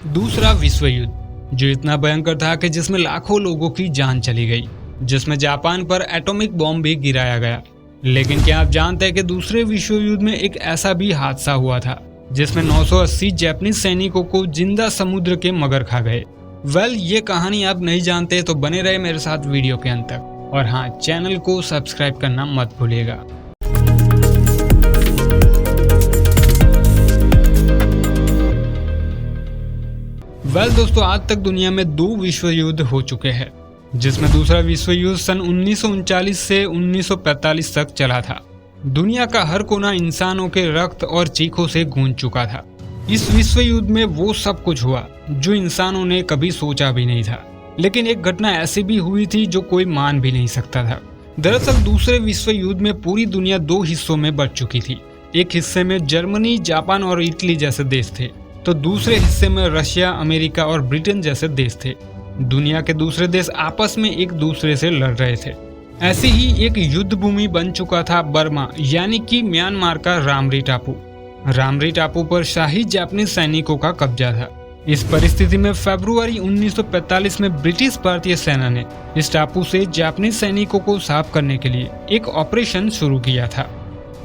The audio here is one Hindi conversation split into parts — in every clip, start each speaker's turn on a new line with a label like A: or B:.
A: दूसरा विश्व युद्ध, जो इतना भयंकर था कि जिसमें लाखों लोगों की जान चली गई, जिसमें जापान पर एटॉमिक बॉम्ब भी गिराया गया। लेकिन क्या आप जानते हैं कि दूसरे विश्व युद्ध में एक ऐसा भी हादसा हुआ था जिसमें 980 जापानी सैनिकों को जिंदा समुद्र के मगर खा गए। ये कहानी आप नहीं जानते तो बने रहे मेरे साथ वीडियो के अंत तक। और हाँ, चैनल को सब्सक्राइब करना मत भूलिएगा। दोस्तों, आज तक दुनिया में 2 विश्व युद्ध हो चुके हैं, जिसमें दूसरा विश्व युद्ध सन 1939 से 1945 तक चला था। दुनिया का हर कोना इंसानों के रक्त और चीखों से गूंज चुका था। इस विश्व युद्ध में वो सब कुछ हुआ जो इंसानों ने कभी सोचा भी नहीं था। लेकिन एक घटना ऐसी भी हुई थी जो कोई मान भी नहीं सकता था। दरअसल दूसरे विश्व युद्ध में पूरी दुनिया 2 हिस्सों में बंट चुकी थी। एक हिस्से में जर्मनी, जापान और इटली जैसे देश थे, तो दूसरे हिस्से में रशिया, अमेरिका और ब्रिटेन जैसे देश थे। दुनिया के दूसरे देश आपस में एक दूसरे से लड़ रहे थे। ऐसी ही एक युद्ध भूमि बन चुका था बर्मा, यानी कि म्यांमार का रामरी टापू। रामरी टापू पर शाही जापानी सैनिकों का कब्जा था। इस परिस्थिति में फरवरी 1945 में ब्रिटिश भारतीय सेना ने इस टापू से जापानी सैनिकों को साफ करने के लिए एक ऑपरेशन शुरू किया था।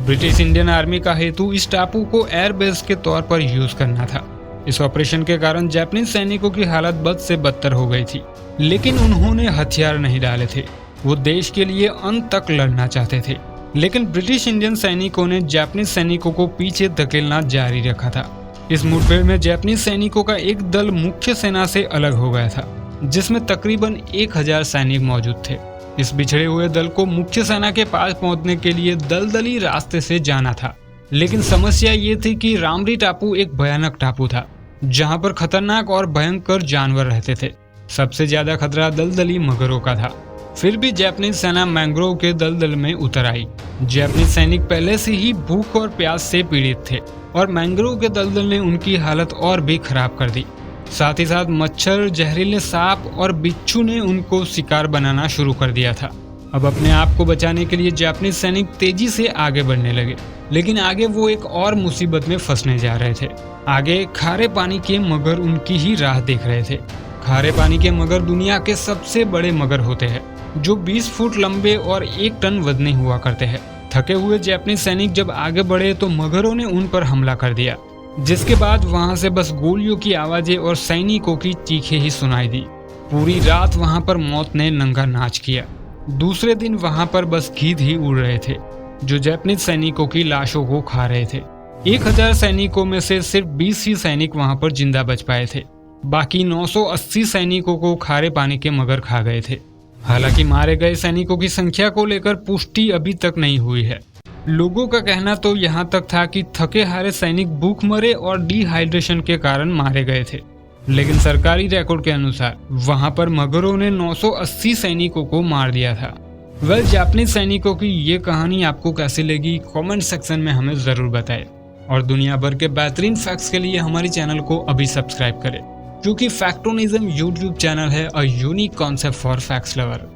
A: ब्रिटिश इंडियन आर्मी का हेतु इस टापू को एयरबेस के तौर पर यूज करना था। इस ऑपरेशन के कारण जापानी सैनिकों की हालत बद से बदतर हो गई थी, लेकिन उन्होंने हथियार नहीं डाले थे। वो देश के लिए अंत तक लड़ना चाहते थे। लेकिन ब्रिटिश इंडियन सैनिकों ने जापानी सैनिकों को पीछे धकेलना जारी रखा था। इस मुठभेड़ में जापानी सैनिकों का एक दल मुख्य सेना से अलग हो गया था, जिसमें तकरीबन 1000 सैनिक मौजूद थे। इस बिछड़े हुए दल को मुख्य सेना के पास पहुंचने के लिए दलदली रास्ते से जाना था। लेकिन समस्या ये थी कि रामरी टापू एक भयानक टापू था, जहां पर खतरनाक और भयंकर जानवर रहते थे। सबसे ज्यादा खतरा दलदली मगरों का था। फिर भी जापानी सेना मैंग्रोव के दलदल में उतर आई। जापानी सैनिक पहले से ही भूख और प्यास से पीड़ित थे और मैंग्रोव के दलदल ने उनकी हालत और भी खराब कर दी। साथ ही साथ मच्छर, जहरीले सांप और बिच्छू ने उनको शिकार बनाना शुरू कर दिया था। अब अपने आप को बचाने के लिए जापानी सैनिक तेजी से आगे बढ़ने लगे, लेकिन आगे वो एक और मुसीबत में फंसने जा रहे थे। आगे खारे पानी के मगर उनकी ही राह देख रहे थे। खारे पानी के मगर दुनिया के सबसे बड़े मगर होते हैं, जो 20 फुट लंबे और 1 टन वजनी हुआ करते हैं। थके हुए जापानी सैनिक जब आगे बढ़े तो मगरों ने उन पर हमला कर दिया, जिसके बाद वहां से बस गोलियों की आवाजें और सैनिकों की चीखें ही सुनाई दी। पूरी रात वहां पर मौत ने नंगा नाच किया। दूसरे दिन वहां पर बस गीध ही उड़ रहे थे, जो जापानी सैनिकों की लाशों को खा रहे थे। 1000 सैनिकों में से सिर्फ 20 ही सैनिक वहां पर जिंदा बच पाए थे। बाकी 980 सैनिकों को खारे पानी के मगर खा गए थे। हालांकि मारे गए सैनिकों की संख्या को लेकर पुष्टि अभी तक नहीं हुई है। लोगों का कहना तो यहाँ तक था कि थके हारे सैनिक भूखमरे और डिहाइड्रेशन के कारण मारे गए थे। लेकिन सरकारी रिकॉर्ड के अनुसार वहां पर मगरों ने 980 सैनिकों को मार दिया था। जापानी सैनिकों की ये कहानी आपको कैसी लगी, कमेंट सेक्शन में हमें जरूर बताएं। और दुनिया भर के बेहतरीन फैक्ट्स के लिए हमारी चैनल को अभी सब्सक्राइब करें, क्योंकि फैक्टोनिज्म यूट्यूब चैनल है, a unique concept for facts lover.